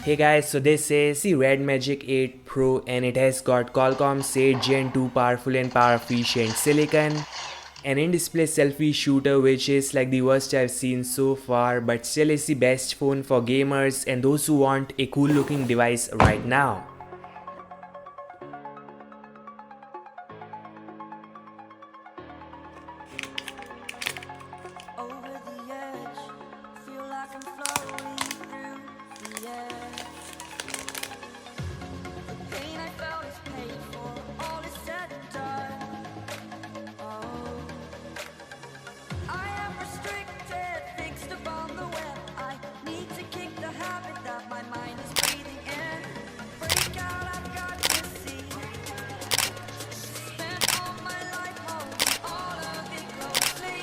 Hey guys, so this is the REDMAGIC 8 Pro and it has got Qualcomm's 8 Gen 2 powerful and power efficient silicon, an in-display selfie shooter which is like the worst I've seen so far, but still is the best phone for gamers and those who want a cool looking device right now. Over the edge, feel like I'm floating through the air. The pain I felt is paid for, all is said and done. Oh, I am restricted, fixed upon the web. I need to kick the habit that my mind is breathing in. Break out, I've got to see. Spent all my life holding all of it closely.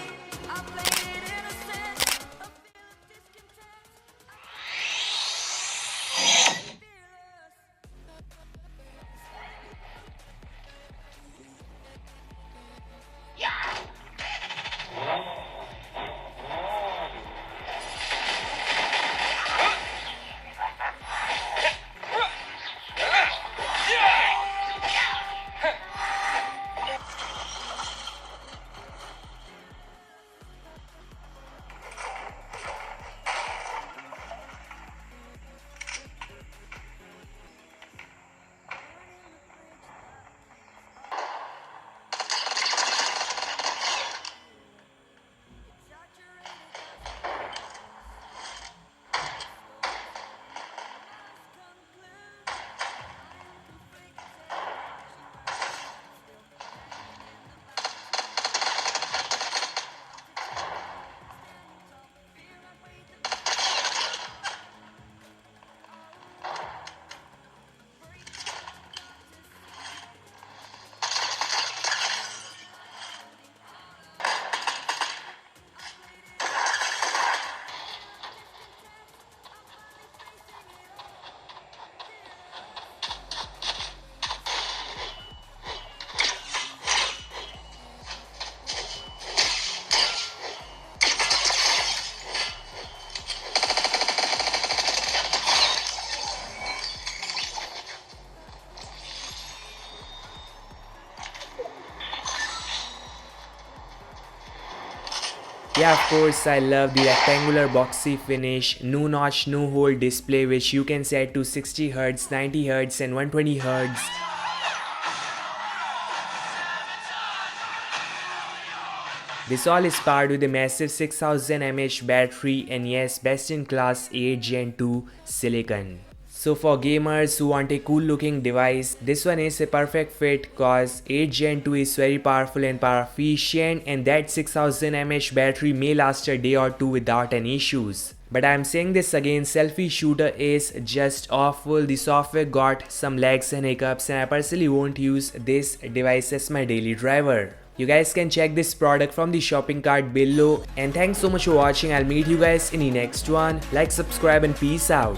I played it innocent, a feel of discontent. I'm fearless. Yeah, of course, I love the rectangular boxy finish, no notch, no hole display which you can set to 60Hz, 90Hz and 120Hz. This all is powered with a massive 6000 mAh battery and yes, best in class 8 Gen 2 silicon. So for gamers who want a cool looking device, this one is a perfect fit cause 8 Gen 2 is very powerful and power efficient and that 6000 mAh battery may last a day or two without any issues. But I'm saying this again, selfie shooter is just awful. The software got some lags and hiccups and I personally won't use this device as my daily driver. You guys can check this product from the shopping cart below and thanks so much for watching. I'll meet you guys in the next one. Like, subscribe and peace out.